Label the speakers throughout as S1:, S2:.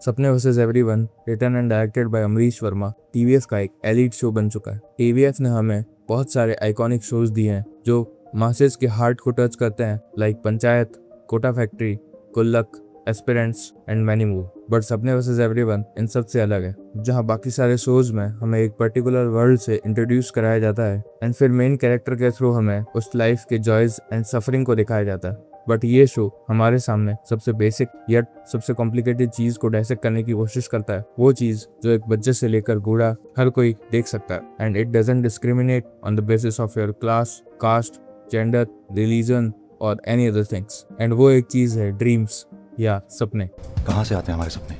S1: सपने versus everyone written and directed by Amrish Verma TVF का एक एलीट शो बन चुका है। टीवीएफ ने हमें बहुत सारे आइकॉनिक शोज दिए हैं जो मासेस के हार्ट को टच करते हैं, लाइक पंचायत, कोटा फैक्ट्री, गुल्लक, aspirants and many more. But सपने वर्सेस एवरीवन इन सब से अलग है, जहां बाकी सारे शोज में हमें एक पर्टिकुलर वर्ल्ड से इंट्रोड्यूस कराया जाता है एंड फिर मेन कैरेक्टर के थ्रू हमें उस लाइफ के जॉयज एंड सफरिंग को दिखाया जाता है। बट ये शो हमारे सामने सबसे बेसिक यट सबसे कॉम्प्लिकेटेड चीज को डायसेक्ट करने की कोशिश करता है, वो चीज जो एक बच्चे से लेकर बूढ़ा हर कोई देख सकता है। And it doesn't discriminate on the basis of your class, caste, gender, religion और एनी अदर थिंग्स। एंड वो एक चीज है ड्रीम्स या सपने।
S2: कहाँ से आते हैं हमारे सपने?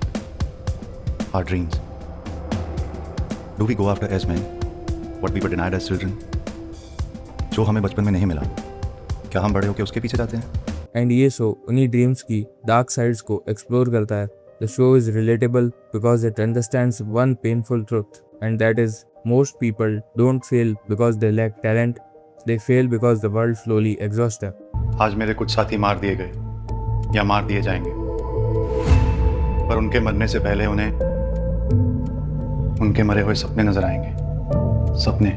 S2: Our dreams. Do we go after as men what we were denied as children? जो हमें बचपन में नहीं मिला, क्या हम बड़े होकर उसके पीछे जाते हैं?
S1: एंड ये शो उन्हीं ड्रीम्स की डार्क साइड्स को एक्सप्लोर करता है। The show is relatable because it understands one painful truth, and that is most people don't fail because they lack talent, they fail because the world slowly exhaust them.
S2: आज मेरे कुछ साथी मार दिए गए या मार दिए जाएंगे, पर उनके मरने से पहले उन्हें उनके मरे हुए सपने नजर आएंगे। सपने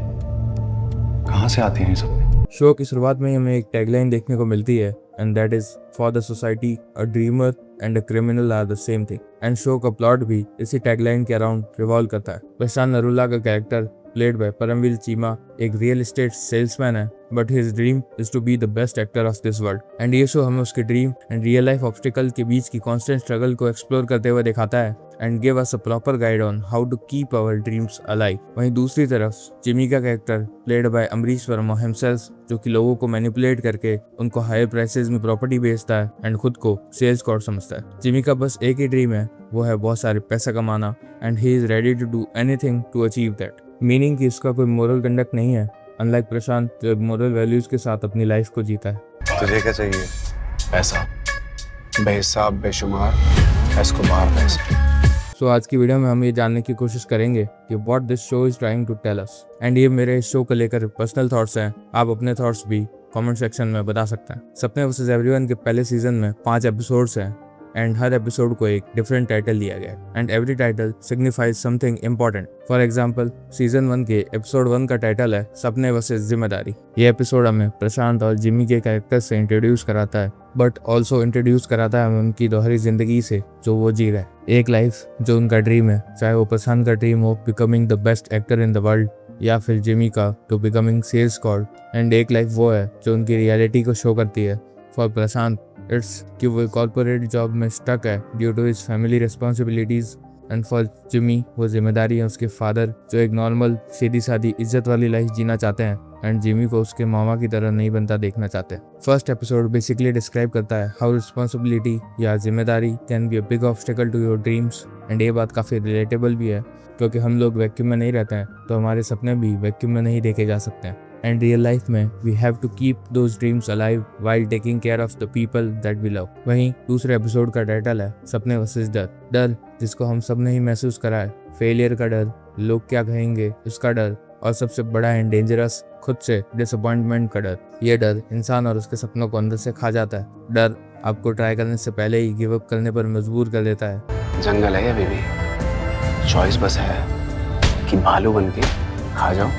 S2: कहाँ से आते हैं सपने?
S1: शो की शुरुआत में ही हमें एक टैगलाइन देखने को मिलती है, and that is for the society a dreamer and a criminal are the same thing. And show का प्लॉट भी इसी टैगलाइन के अराउंड रिवॉल्व करता है। प्रशांत नरूला का character played by Paramvir Cheema एक रियल एस्टेट सेल्समैन है, but his dream is to be the best actor of this world. And ये शो हमें उसके dream and real life obstacle के बीच की कॉन्स्टेंट स्ट्रगल को एक्सप्लोर करते हुए दिखाता है and give us a proper guide on how to keep our dreams alive. वहीं दूसरी तरफ जिमी का character played by Amrish Verma himself, जो कि लोगों को मैनिपुलेट करके उनको हायर प्राइसेस में प्रॉपर्टी बेचता है एंड खुद को सेल्स कॉर्ड समझता है। जिमी का बस एक ही ड्रीम है, वो है बहुत सारे पैसा कमाना, and he is ready to do anything to achieve that. Meaning कि इसका कोई मोरल कंडक्ट नहीं है, अनलाइक प्रशांत जो मोरल वैल्यूज के साथ अपनी लाइफ को जीता है।
S3: तुझे क्या चाहिए? पैसा, बेहिसाब बेशुमार एस्कोबार पैसा।
S1: सो आज की वीडियो में हम ये जानने की कोशिश करेंगे कि what this show is trying to tell us. And ये मेरे इस शो को लेकर पर्सनल थॉट्स हैं, आप अपने थॉट्स भी कमेंट सेक्शन में बता सकते हैं। सपने वर्सेस एवरीवन के पहले सीजन में 5 एपिसोड्स हैं एंड हर एपिसोड को एक डिफरेंट टाइटल दिया गया है and every title signifies something important. For example season 1 के एपिसोड 1 का टाइटल है सपने वर्सेस जिम्मेदारी। ये एपिसोड हमें प्रशांत और जिमी के कैरेक्टर से इंट्रोड्यूस कराता है, बट ऑल्सो इंट्रोड्यूस कराता है हमें उनकी दोहरी जिंदगी से जो वो जी रहे। एक लाइफ जो उनका ड्रीम है, चाहे वो प्रशांत का ड्रीम हो becoming the best actor in the world या फिर जिमी का to becoming sales cord. And एक लाइफ वो है जो उनकी रियलिटी को शो करती है। फॉर प्रशांत इट्स कि वो कॉर्पोरेट जॉब में स्टक है due to his family responsibilities, and for Jimmy वो जिम्मेदारी है उसके फादर जो एक नॉर्मल सीधी सादी इज्जत वाली लाइफ जीना चाहते हैं एंड जिमी को उसके मामा की तरह नहीं बनता देखना चाहते। फर्स्ट एपिसोड बेसिकली डिस्क्राइब करता है हाउ रिस्पॉन्सिबिलिटी या जिम्मेदारी can be a big obstacle to your dreams. And ये बात काफ़ी रिलेटेबल भी है क्योंकि हम लोग वैक्यूम में नहीं रहते हैं, तो हमारे सपने भी वैक्यूम में नहीं देखे जा सकते हैं। एंड रियल लाइफ में we have to keep those dreams alive while taking care of the people that we love. वहीं दूसरे एपिसोड का टाइटल है सपने वर्सेस डर। डर जिसको हम सब ने ही महसूस करा है, फेलियर का डर, लोग क्या कहेंगे उसका डर, और सबसे बड़ा एंड डेंजरस खुद से डिसअपॉइंटमेंट का डर। ये डर इंसान और उसके सपनों को अंदर से खा जाता है। डर आपको ट्राई करने से पहले ही गिव अप करने पर मजबूर कर देता है।
S3: जंगल है अभी भी, चॉइस बस है कि भालू बन के खा जाओ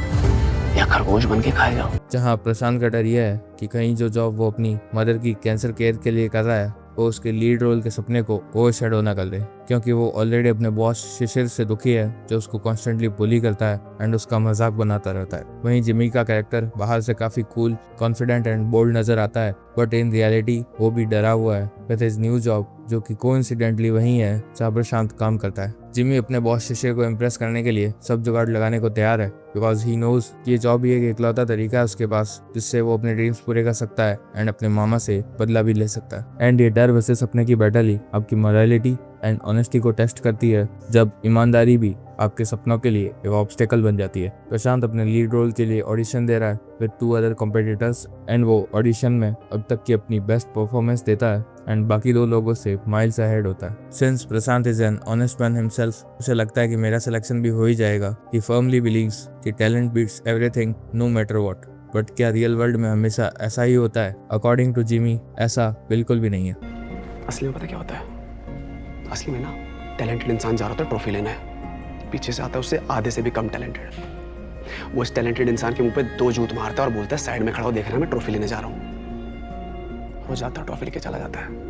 S3: या खरगोश बन के खाए जाओ।
S1: जहाँ प्रशांत का डर यह है कि कहीं जो जॉब वो अपनी मदर की कैंसर केयर के लिए कर रहा है वो उसके लीड रोल के सपने को ओवर शेडो ना कर दे, क्योंकि वो ऑलरेडी अपने बॉस शिशिर से दुखी है जो उसको कॉन्स्टेंटली बुली करता है एंड उसका मजाक बनाता रहता है। वहीं जिमी का कैरेक्टर बाहर से काफी कूल, कॉन्फिडेंट एंड बोल्ड नजर आता है, बट इन रियलिटी वो भी डरा हुआ है विद हिज न्यू जॉब जो कि कोइंसिडेंटली वही है जहाँ प्रशांत काम करता है। जिमी अपने बॉस शिशिर को इम्प्रेस करने के लिए सब जुगाड़ लगाने को तैयार है बिकॉज ही नोज कि ये जॉब ही एक इकलौता तरीका है उसके पास जिससे वो अपने ड्रीम्स पूरे कर सकता है एंड अपने मामा से बदला भी ले सकता है। एंड ये डर वर्सेस सपने की बैटल ही आपकी मोरालिटी एंड ऑनेस्टी को टेस्ट करती है, जब ईमानदारी भी आपके सपनों के लिए एक ऑब्स्टेकल बन जाती है। प्रशांत अपने लीड रोल के लिए ऑडिशन दे रहा है विद 2 अदर कॉम्पिटिटर्स एंड वो ऑडिशन में अब तक की अपनी बेस्ट परफॉर्मेंस देता है एंड बाकी 2 लोगों से माइल्स अहेड होता है। Since Prashant is an honest man himself, उसे लगता है कि मेरा सिलेक्शन भी हो ही जाएगा। ही फर्मली बिलीव्स कि talent beats everything no matter what. But क्या रियल वर्ल्ड में हमेशा ऐसा ही होता है? अकॉर्डिंग टू जिमी ऐसा बिल्कुल भी नहीं है।
S3: असली में पता क्या होता है? असली में ना टैलेंटेड इंसान जा रहा होता है ट्रॉफी लेना है, पीछे से आता है उससे आधे से भी कम टैलेंटेड। वो इस टैलेंटेड इंसान के मुंह पे 2 जूत मारता है और बोलता है साइड में खड़ा हो, देख रहा है मैं ट्रॉफी लेने जा रहा हूँ। वो जाता है ट्रॉफी लेके चला जाता है।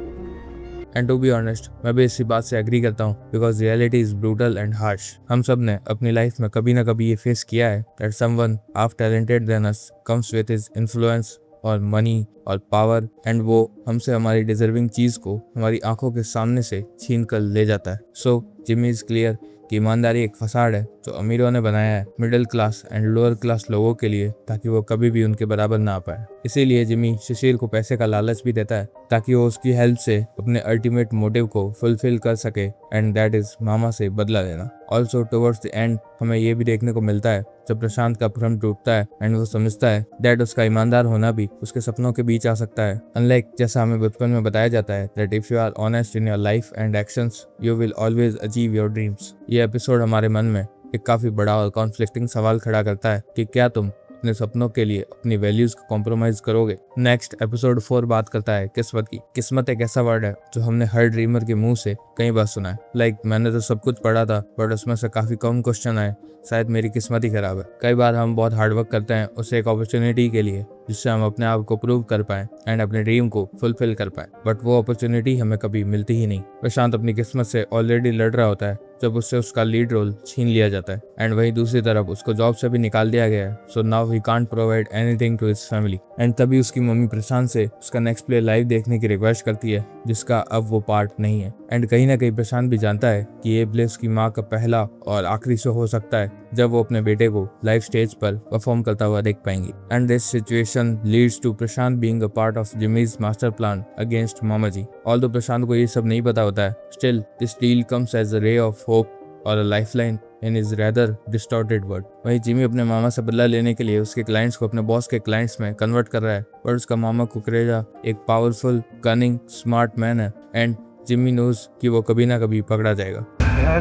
S1: एंड टू बी ऑनेस्ट, मैं भी इसी बात से एग्री करता हूँ because reality is brutal and harsh. हम सब ने अपनी लाइफ में कभी ना कभी ये फेस किया है that someone half talented than us comes with his influence और मनी और पावर, एंड वो हमसे हमारी डिजर्विंग चीज को हमारी आंखों के सामने से छीन कर ले जाता है। सो जिमी इज क्लियर कि ईमानदारी एक फसाड है जो अमीरों ने बनाया है middle class and lower class लोगों के लिए ताकि वो कभी भी उनके बराबर ना आ पाए। इसीलिए जिमी शिशिर को पैसे का लालच भी देता है ताकि वो उसकी हेल्प से अपने अल्टीमेट मोटिव को फुलफिल कर सके, एंड दैट इज मामा से बदला लेना। ऑल्सो टुवर्ड्स द एंड हमें ये भी देखने को मिलता है जब प्रशांत का भ्रम टूटता है एंड वो समझता है दैट उसका ईमानदार होना भी उसके सपनों के बीच आ सकता है। अनलाइक जैसा हमें बचपन में बताया जाता है that if you are honest in your life and actions you will always achieve your dreams. ये एपिसोड हमारे मन में एक काफी बड़ा और कॉन्फ्लिक्टिंग सवाल खड़ा करता है कि क्या तुम अपने सपनों के लिए अपनी वैल्यूज को कॉम्प्रोमाइज करोगे। नेक्स्ट एपिसोड 4 बात करता है किस्मत की। किस्मत एक ऐसा वर्ड है जो हमने हर ड्रीमर के मुंह से कई बार सुना है। लाइक मैंने तो सब कुछ पढ़ा था बट उसमें से काफी कम क्वेश्चन आए, शायद मेरी किस्मत ही खराब है। कई बार हम बहुत हार्डवर्क करते हैं उस एक अपॉर्चुनिटी के लिए जिससे हम अपने आप को प्रूव कर पाए एंड अपने ड्रीम को फुलफिल कर पाए, बट वो अपॉर्चुनिटी हमें कभी मिलती ही नहीं। प्रशांत अपनी किस्मत से ऑलरेडी लड़ रहा होता है जब उससे उसका लीड रोल छीन लिया जाता है, एंड वहीं दूसरी तरफ उसको जॉब से भी निकाल दिया गया है। So now he can't provide anything to his family, and तभी उसकी मम्मी प्रशांत से उसका नेक्स्ट प्ले लाइव देखने की रिक्वेस्ट करती है जिसका अब वो पार्ट नहीं है। एंड कहीं ना कहीं प्रशांत भी जानता है कि ये प्ले उसकी माँ का पहला और आखिरी शो हो सकता है जब वो अपने बेटे को लाइव स्टेज पर परफॉर्म करता हुआ देख पाएंगी। And this situation leads to Prashant being a part of Jimmy's master plan against मामा जी। ऑल्दो प्रशांत को ये सब नहीं पता होता है, still this deal comes as a ray of hope और a lifeline in his rather distorted world. वहीं जिमी अपने मामा से बदला लेने के लिए उसके क्लाइंट्स को अपने बॉस के क्लाइंट्स में कन्वर्ट कर रहा है, पर उसका मामा कुकरेजा एक पावरफुल कनिंग स्मार्ट मैन है, एंड जिमी नोज कि वो कभी ना कभी पकड़ा जाएगा।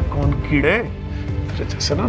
S4: कौन कीड़े जैसे ना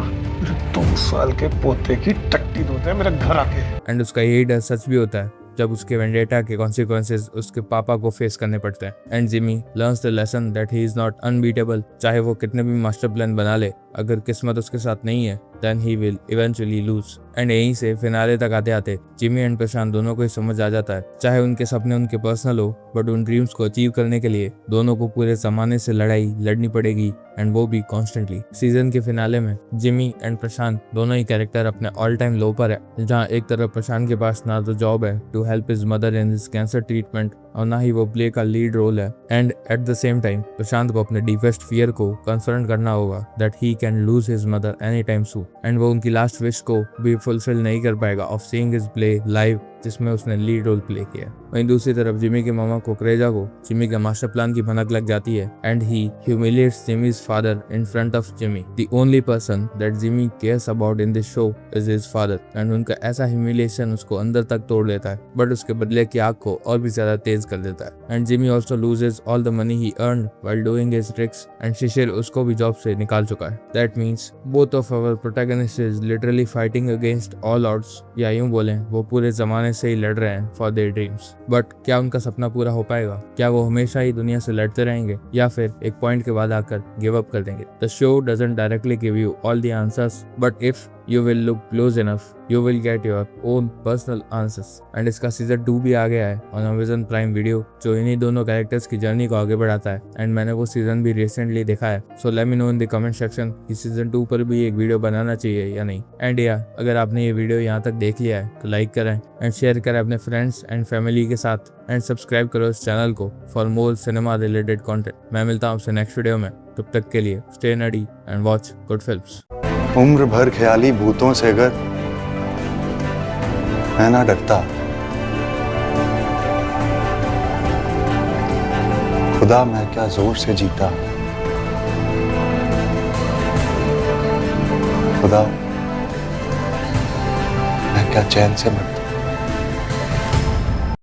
S4: 2 साल के पोते की टट्टी धोते हैं मेरे घर आके।
S1: एंड उसका यही डर सच भी होता है जब उसके वेंडेटा के कॉन्सिक्वेंसेस उसके पापा को फेस करने पड़ते हैं। And Jimmy learns the lesson that he is not unbeatable. चाहे वो कितने भी मास्टर प्लान बना ले, अगर किस्मत उसके साथ नहीं है then he will eventually lose. And यहीं से फिनाले तक आते आते जिमी एंड प्रशांत दोनों को ही समझ आ जाता है चाहे उनके सपने उनके पर्सनल हो बट उन ड्रीम्स को अचीव करने के लिए दोनों को पूरे जमाने से लड़ाई लड़नी पड़ेगी, एंड वो भी कॉन्स्टेंटली। सीजन के फिनाले में जिमी एंड प्रशांत दोनों ही कैरेक्टर अपने ऑल टाइम लो पर है, जहाँ एक तरफ प्रशांत के पास ना तो जॉब है to help his mother in his cancer treatment और ना ही वो प्ले का लीड रोल है, and at the same time Prashant को अपने डीपेस्ट फियर को कन्फ्रंट करना होगा that he can lose his mother any time soon, and वो उनकी लास्ट विश को भी फुलफिल नहीं कर पाएगा of seeing his play live जिसमें उसने लीड रोल प्ले किया। वहीं दूसरी तरफ जिमी के मामा कुकरेजा को जिमी के मास्टर प्लान की भनक लग जाती है and he humiliates Jimmy's father in front of Jimmy. The only person that Jimmy cares about in this show is his father, and उनका ऐसा ह्यूमिलिएशन उसको अंदर तक तोड़ लेता है बट उसके बदले की आग को और भी ज्यादा तेज कर देता है। And Jimmy also loses all the money he earn while doing his tricks, and Shishir उसको भी जॉब से निकाल चुका है। That means both of our protagonist is literally fighting against all odds, या यूं बोलें वो पूरे जमाने से ही लड़ रहे हैं फॉर देयर ड्रीम्स। बट क्या उनका सपना पूरा हो पाएगा? क्या वो हमेशा ही दुनिया से लड़ते रहेंगे या फिर एक पॉइंट के बाद आकर गिव अप कर देंगे? The show doesn't directly give you all the answers but if you will look close enough you will get your own personal answers। And इसका सीजन 2 भी आ गया है ऑन अमेज़न प्राइम वीडियो जो इन्हीं दोनों characters की जर्नी को आगे बढ़ाता है, एंड मैंने वो सीजन भी रिसेंटली देखा है। So let me know in the comment section कि सीजन 2 पर भी एक वीडियो बनाना चाहिए या नहीं। एंड या अगर आपने ये वीडियो यहाँ तक देख लिया है तो लाइक करें एंड शेयर करें अपने फ्रेंड्स एंड फैमिली के साथ, एंड सब्सक्राइब करो इस चैनल को for more cinema related content. मैं मिलता हूँ आपसे नेक्स्ट वीडियो में, तब तक के लिए stay tuned and watch good films.
S2: उम्र भर ख्याली भूतों से अगर मैं ना डरता, खुदा मैं क्या जोर से जीता, खुदा मैं क्या चैन से मरता।